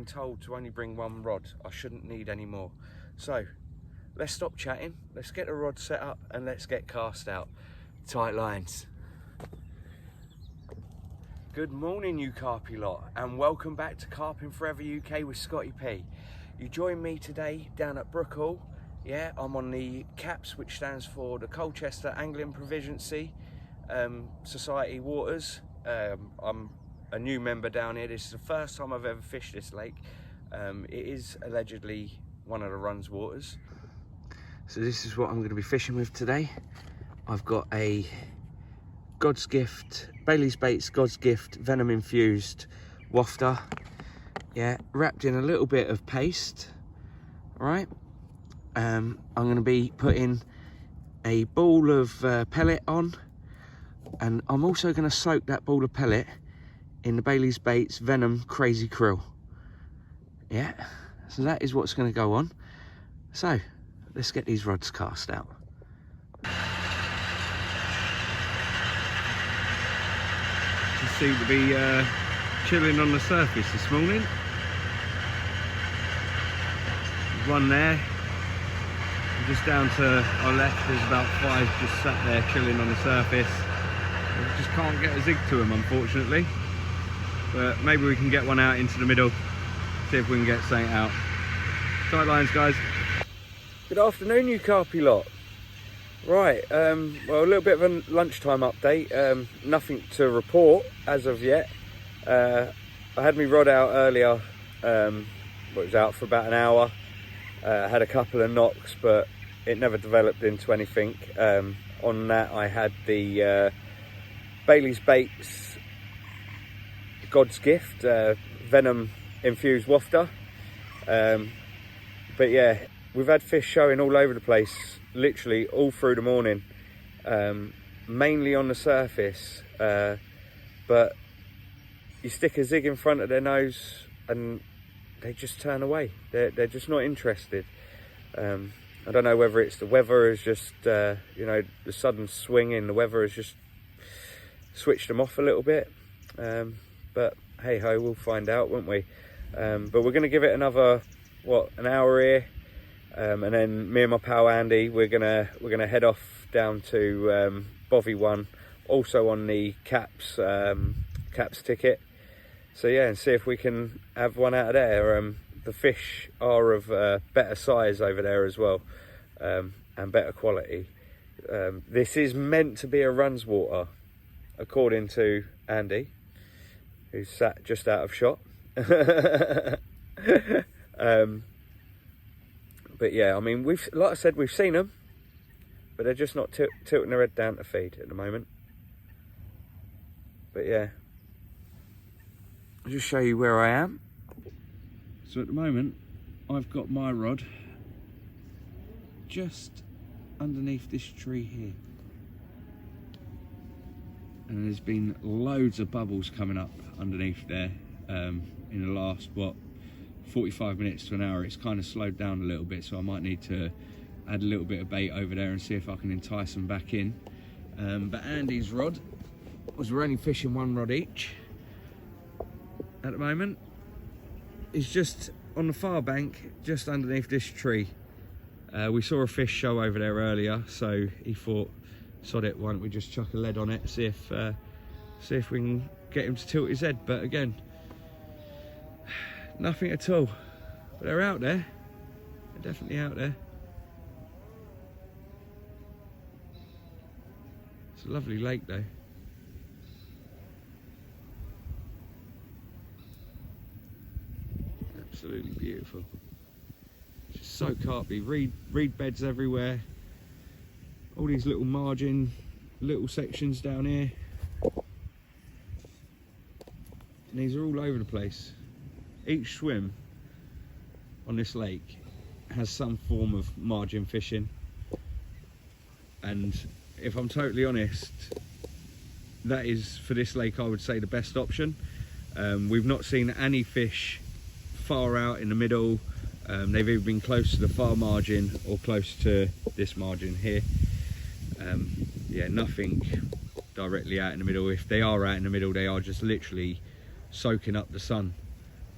told to only bring one rod. I shouldn't need any more. So let's stop chatting, let's get the rod set up and let's get cast out. Tight lines. Good morning, you carpy lot, and welcome back to Carping Forever UK with Scotty P. You join me today down at Brookhall. Yeah, I'm on the CAPS, which stands for the Colchester Anglian Proficiency Society Waters. I'm a new member down here. This is the first time I've ever fished this lake. It is allegedly one of the Run's waters. So this is what I'm going to be fishing with today. I've got a God's Gift, Bailey's Baits God's Gift venom infused wafter. Yeah, wrapped in a little bit of paste. All right. I'm going to be putting a ball of pellet on, and I'm also going to soak that ball of pellet in the Bailey's Baits Venom Crazy Krill. Yeah, so that is what's going to go on. So let's get these rods cast out. Just seem to be chilling on the surface this morning. There's one there. Just down to our left, there's about 5 just sat there chilling on the surface. We just can't get a zig to them, unfortunately. But maybe we can get one out into the middle, see if we can get something out. Tight lines, guys. Good afternoon, you carpy lot. Right, well, a little bit of a lunchtime update. Nothing to report as of yet. I had my rod out earlier. It was out for about an hour. Had a couple of knocks, but it never developed into anything. On that, I had the Bailey's Baits God's Gift venom infused wafter. But yeah, we've had fish showing all over the place, literally all through the morning, mainly on the surface. But you stick a zig in front of their nose and they just turn away. They're just not interested. I don't know whether it's the weather is just, you know, the sudden swing in the weather has just switched them off a little bit. But hey ho, we'll find out, won't we? But we're going to give it another, what, an hour here, and then me and my pal Andy, we're gonna head off down to Bovi 1, also on the CAPS ticket. So yeah, and see if we can have one out of there. The fish are of better size over there as well, and better quality. This is meant to be a Run's water, according to Andy, who's sat just out of shot. But yeah, I mean, like I said, we've seen them, but they're just not tilting their head down to feed at the moment. But yeah, I'll just show you where I am. So at the moment, I've got my rod just underneath this tree here. And there's been loads of bubbles coming up underneath there in the last, what, 45 minutes to an hour. It's kind of slowed down a little bit, so I might need to add a little bit of bait over there and see if I can entice them back in. But Andy's rod, was we're only fishing one rod each at the moment, is just on the far bank, just underneath this tree. We saw a fish show over there earlier, so he thought, sod it, why don't we just chuck a lead on it, see if we can get him to tilt his head. But again, nothing at all. But they're out there. They're definitely out there. It's a lovely lake though. Absolutely beautiful. Just so carpy. Reed beds everywhere. All these little margin, little sections down here. And these are all over the place. Each swim on this lake has some form of margin fishing. And if I'm totally honest, that is, for this lake, I would say the best option. We've not seen any fish far out in the middle. They've either been close to the far margin or close to this margin here. Yeah, nothing directly out in the middle. If they are out in the middle, they are just literally soaking up the sun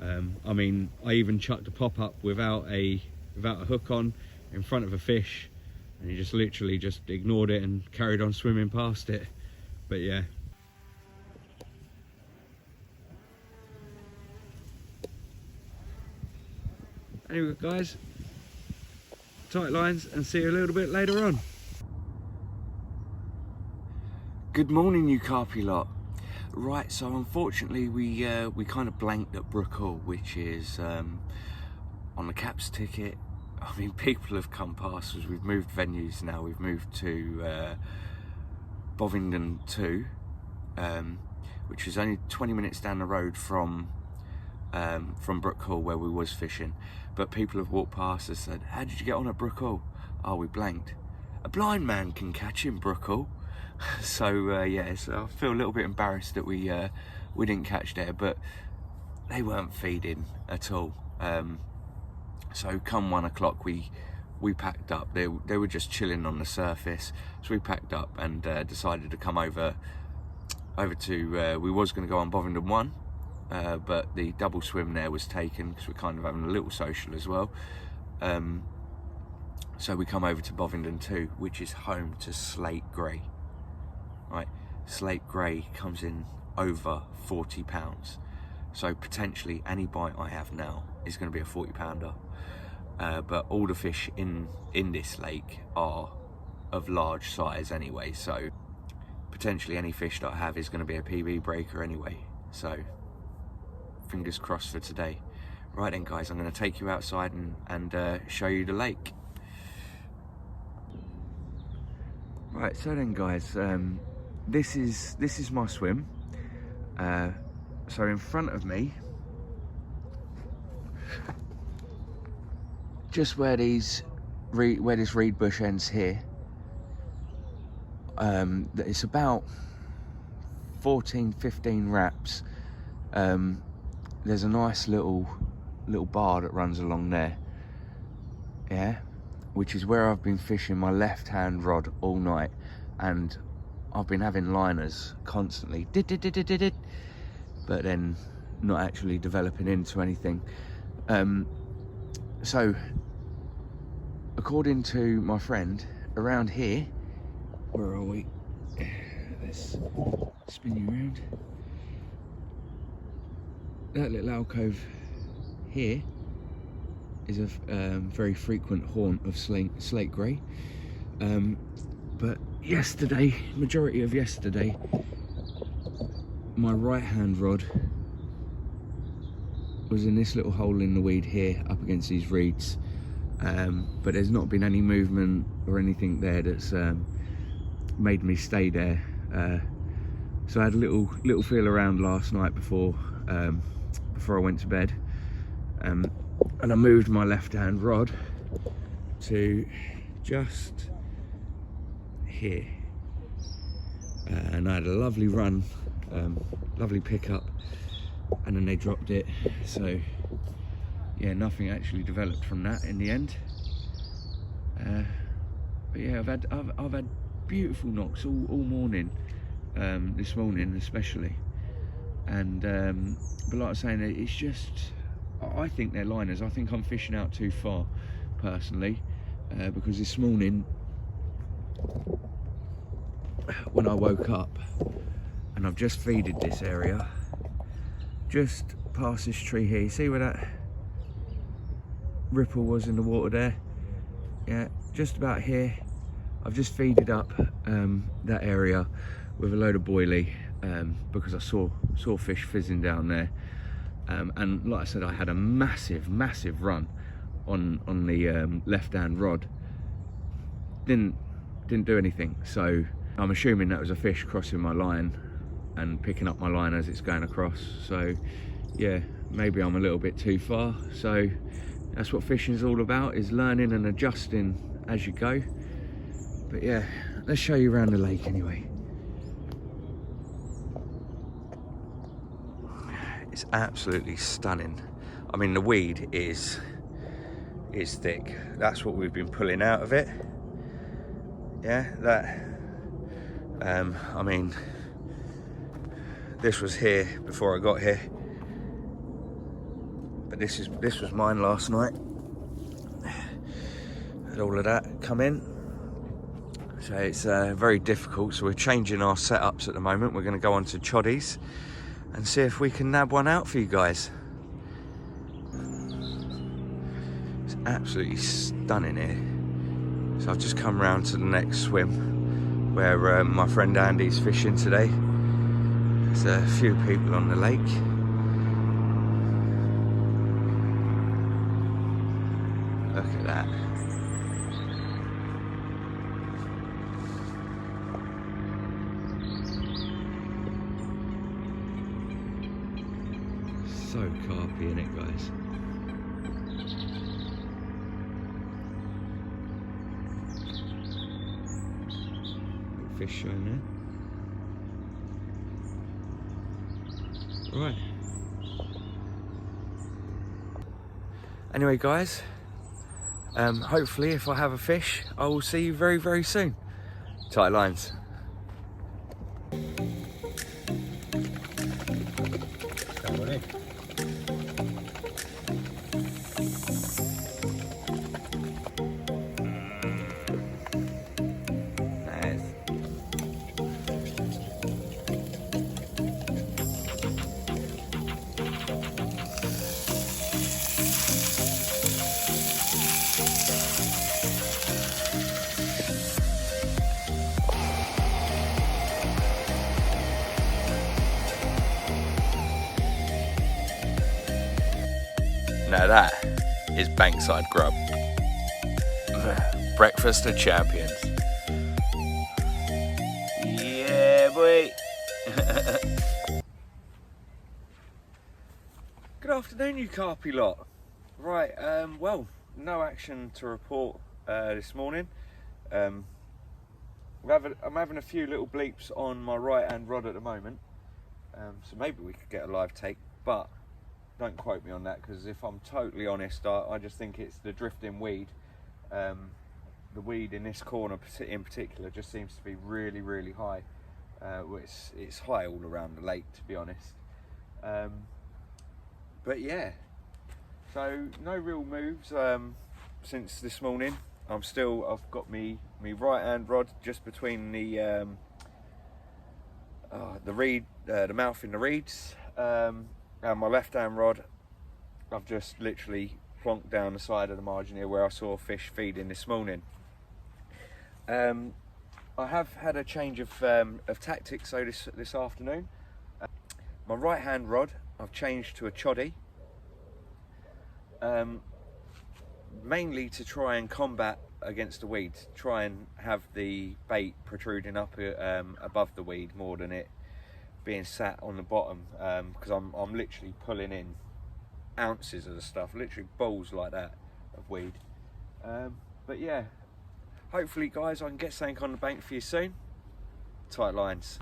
I mean, I even chucked a pop-up without a hook on in front of a fish, and he just literally just ignored it and carried on swimming past it. But yeah. Anyway guys, tight lines, and see you a little bit later on. Good morning, you carpy lot. Right, so unfortunately we kind of blanked at Brookhall, which is on the caps ticket. I mean, people have come past us. We've moved venues now. We've moved to Bovingdon 2, which is only 20 minutes down the road from Brookhall, where we was fishing. But people have walked past us and said, "How did you get on at Brookhall?" "Oh, we blanked." A blind man can catch in Brookhall. So yeah, so I feel a little bit embarrassed that we didn't catch there, but they weren't feeding at all. So come 1 o'clock we packed up. They were just chilling on the surface, so we packed up and decided to come over to we was going to go on Bovingdon 1, but the double swim there was taken because we're kind of having a little social as well. So we come over to Bovingdon 2, which is home to slate grey. Right, slate grey comes in over £40, so potentially any bite I have now is going to be a 40-pounder. But all the fish in this lake are of large size anyway, so potentially any fish that I have is going to be a PB breaker anyway. So fingers crossed for today. Right then guys, I'm going to take you outside and show you the lake. Right, so then guys, this is my swim. So in front of me, just where this reed bush ends here, it's about 14-15 wraps. There's a nice little bar that runs along there, yeah, which is where I've been fishing my left hand rod all night, and I've been having liners constantly, but then not actually developing into anything. So according to my friend, around here, where are we? Let's spin you around. That little alcove here is a very frequent haunt of slate grey. But yesterday, majority of yesterday, my right hand rod was in this little hole in the weed here up against these reeds, but there's not been any movement or anything there that's made me stay there. So I had a little feel around last night before I went to bed, and I moved my left hand rod to just here, and I had a lovely run, lovely pickup, and then they dropped it. So yeah, nothing actually developed from that in the end. But yeah, I've had beautiful knocks all morning, this morning especially, and but like I was saying, it's just, I think they're liners. I think I'm fishing out too far personally, because this morning when I woke up, and I've just feeded this area just past this tree here. You see where that ripple was in the water there? Yeah, just about here. I've just feeded up that area with a load of boilie, because I saw fish fizzing down there, and like I said, I had a massive run on the left hand rod. Didn't do anything, so I'm assuming that was a fish crossing my line and picking up my line as it's going across. So yeah, maybe I'm a little bit too far. So that's what fishing is all about, is learning and adjusting as you go. But yeah, let's show you around the lake anyway. It's absolutely stunning. I mean, the weed is thick. That's what we've been pulling out of it. Yeah, that I mean, this was here before I got here. But this was mine last night. Had all of that come in. So it's very difficult. So we're changing our setups at the moment. We're going to go on to Choddies and see if we can nab one out for you guys. It's absolutely stunning here. So I've just come round to the next swim where my friend Andy's fishing today. There's a few people on the lake. Look at that. So carpy in it, guys. Little fish showing there. Right. Anyway, guys, hopefully if I have a fish, I will see you very, very soon. Tight lines. Now that is bankside grub. Breakfast of champions. Yeah, boy. Good afternoon, you carpy lot. Right, well, no action to report this morning. I'm having a few little bleeps on my right hand rod at the moment. So maybe we could get a live take, but don't quote me on that, because if I'm totally honest, I just think it's the drifting weed. The weed in this corner in particular just seems to be really, really high. It's high all around the lake, to be honest. But yeah, so no real moves since this morning. I've got me right hand rod just between the mouth in the reeds. And my left hand rod, I've just literally plonked down the side of the margin here where I saw fish feeding this morning. I have had a change of tactics so this afternoon. My right hand rod, I've changed to a Choddy, mainly to try and combat against the weed, try and have the bait protruding up above the weed more than it being sat on the bottom, because I'm literally pulling in ounces of the stuff, literally balls like that of weed. But yeah, hopefully guys, I can get something on the bank for you soon. Tight lines.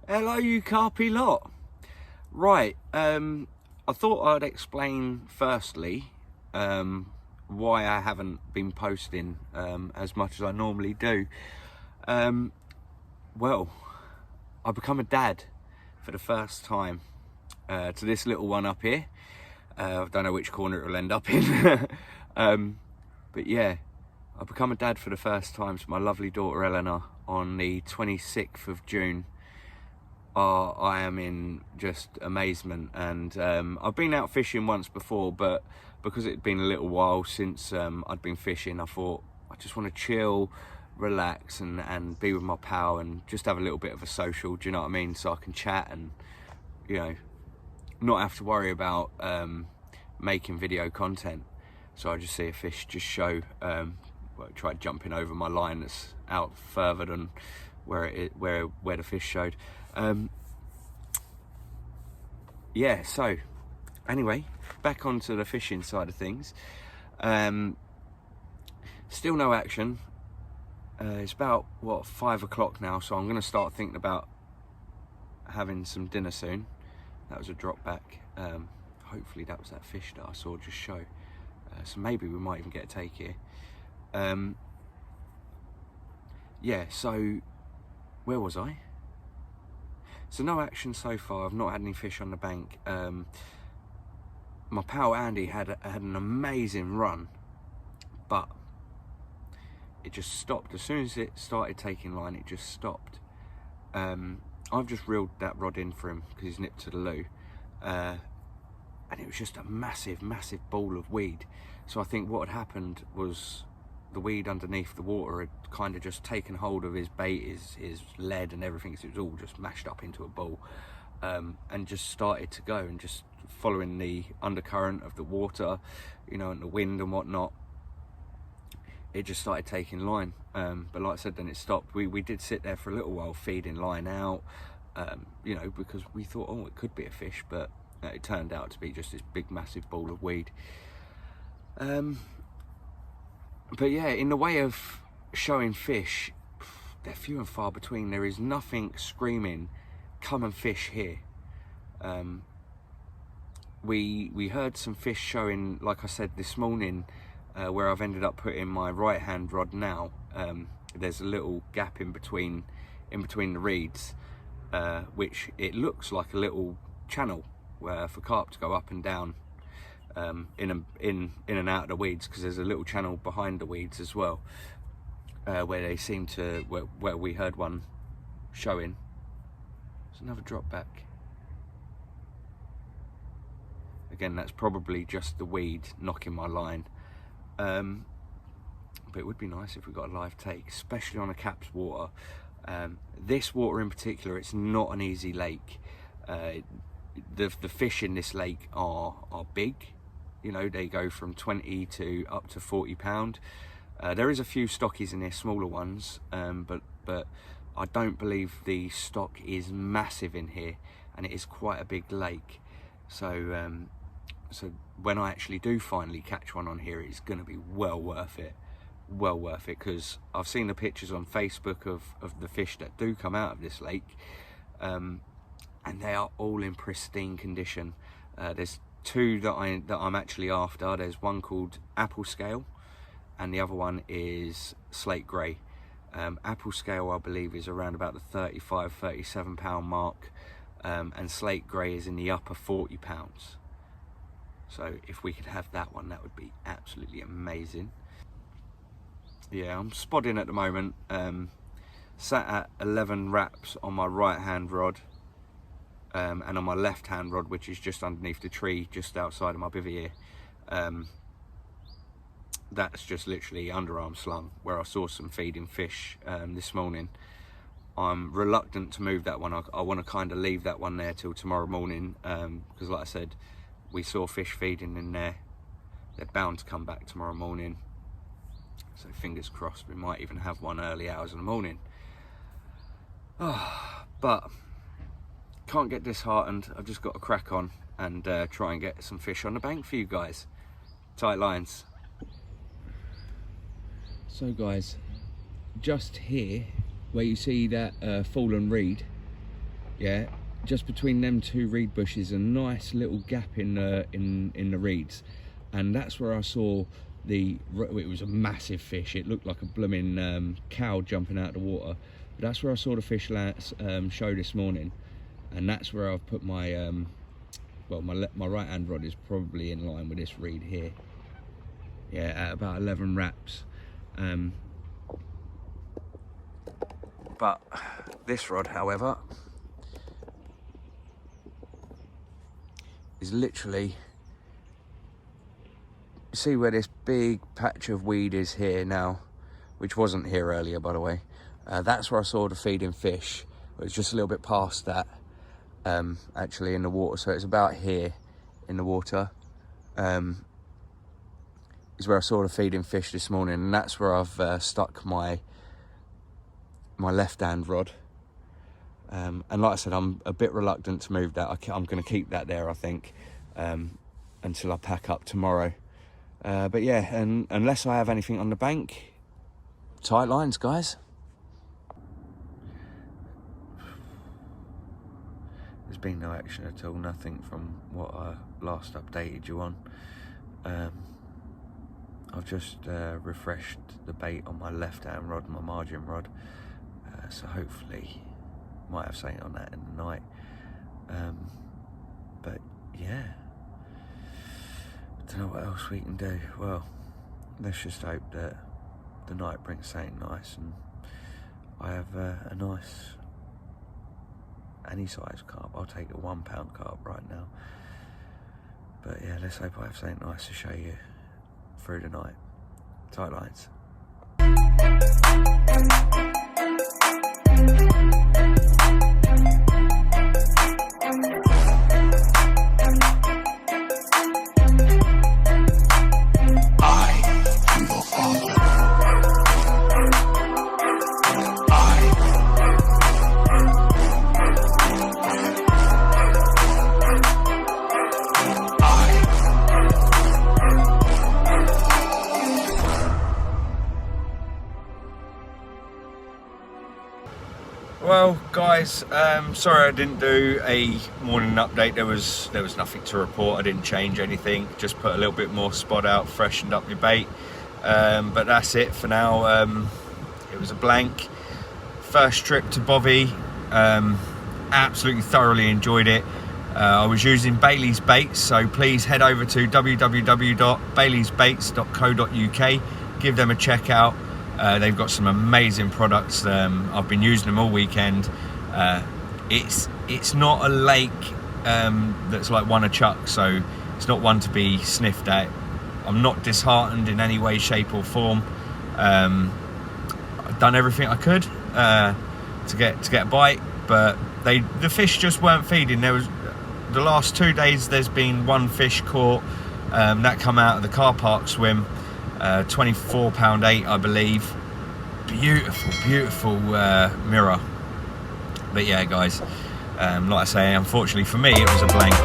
Hello, you carpy lot. Right, I thought I'd explain firstly why I haven't been posting as much as I normally do. Well, I've become a dad for the first time to this little one up here. I don't know which corner it will end up in. But yeah, I've become a dad for the first time to my lovely daughter Eleanor on the 26th of June. I am in just amazement, and I've been out fishing once before, but because it had been a little while since I'd been fishing, I thought I just want to chill, relax, and be with my pal and just have a little bit of a social, do you know what I mean? So I can chat and, you know, not have to worry about making video content. So I just see a fish just show, well, tried jumping over my line that's out further than where the fish showed. Yeah, so anyway, back onto the fishing side of things. Still no action. It's about, what, 5 o'clock now, so I'm going to start thinking about having some dinner soon. That was a drop back. Hopefully that was that fish that I saw just show. So maybe we might even get a take here. Yeah, so where was I? So no action so far. I've not had any fish on the bank. My pal Andy had an amazing run, but it just stopped. As soon as it started taking line, it just stopped. I've just reeled that rod in for him because he's nipped to the loo. And it was just a massive ball of weed. So I think what had happened was the weed underneath the water had kind of just taken hold of his bait, his lead and everything. So it was all just mashed up into a ball, and just started to go, and just following the undercurrent of the water, you know, and the wind and whatnot, it just started taking line. But like I said, then it stopped. We did sit there for a little while feeding line out, you know, because we thought, oh, it could be a fish, but it turned out to be just this big massive ball of weed. But yeah, in the way of showing fish, they're few and far between. There is nothing screaming, come and fish here. We heard some fish showing, like I said, this morning, where I've ended up putting my right hand rod now. There's a little gap in between the reeds, which it looks like a little channel for carp to go up and down, in and out of the weeds, because there's a little channel behind the weeds as well, where they seem to, where we heard one showing. There's another drop back. Again, that's probably just the weed knocking my line. But it would be nice if we got a live take, especially on a capped water. This water in particular, it's not an easy lake. The fish in this lake are big. You know, they go from 20 to up to 40 pound. There is a few stockies in there, smaller ones, but I don't believe the stock is massive in here, and it is quite a big lake. So so when I actually do finally catch one on here, it's going to be well worth it, because I've seen the pictures on Facebook of the fish that do come out of this lake, and they are all in pristine condition. There's two that I'm actually after. There's one called apple scale, and the other one is slate grey. Apple scale, I believe, is around about the 35-37 pound mark, and slate grey is in the upper 40 pounds. So if we could have that one, that would be absolutely amazing. Yeah, I'm spodding at the moment. Sat at 11 wraps on my right hand rod, and on my left hand rod, which is just underneath the tree just outside of my bivy here. That's just literally underarm slung, where I saw some feeding fish this morning. I'm reluctant to move that one. I want to kind of leave that one there till tomorrow morning, because like I said, we saw fish feeding in there. They're bound to come back tomorrow morning, so fingers crossed we might even have one early hours in the morning. But can't get disheartened. I've just got to crack on and try and get some fish on the bank for you guys. Tight lines. So guys, just here where you see that fallen reed, yeah, just between them two reed bushes, a nice little gap in the reeds, and that's where I saw it was a massive fish. It looked like a blooming cow jumping out of the water, but that's where I saw the fish show this morning, and that's where I've put my well, my right hand rod is probably in line with this reed here. Yeah, at about 11 wraps. But this rod, however, is literally, you see where this big patch of weed is here now, which wasn't here earlier, by the way. That's where I saw the feeding fish. It's just a little bit past that, actually, in the water. So it's about here in the water, is where I saw the feeding fish this morning, and that's where I've stuck my left hand rod. And like I said, I'm a bit reluctant to move that. I'm going to keep that there, I think, until I pack up tomorrow. But yeah, and unless I have anything on the bank, tight lines, guys. There's been no action at all, nothing from what I last updated you on. I've just refreshed the bait on my left hand rod, my margin rod, so hopefully might have something on that in the night. But yeah, I don't know what else we can do. Well, let's just hope that the night brings something nice and I have a nice, any size carp. I'll take a 1 pound carp right now. But yeah, let's hope I have something nice to show you through the night. Tight lines. Well, guys, sorry I didn't do a morning update. There was nothing to report. I didn't change anything. Just put a little bit more spot out, freshened up your bait. But that's it for now. It was a blank. First trip to Bovi. Absolutely thoroughly enjoyed it. I was using Bailey's baits, so please head over to www.baileysbaits.co.uk. Give them a check out. They've got some amazing products. I've been using them all weekend. It's not a lake that's like one a chuck, so it's not one to be sniffed at. I'm not disheartened in any way, shape or form. I've done everything I could to get a bite, but the fish just weren't feeding. There was the last 2 days. There's been one fish caught that come out of the car park swim. 24.8 I believe. Beautiful mirror. But yeah, guys, like I say, unfortunately for me it was a blank.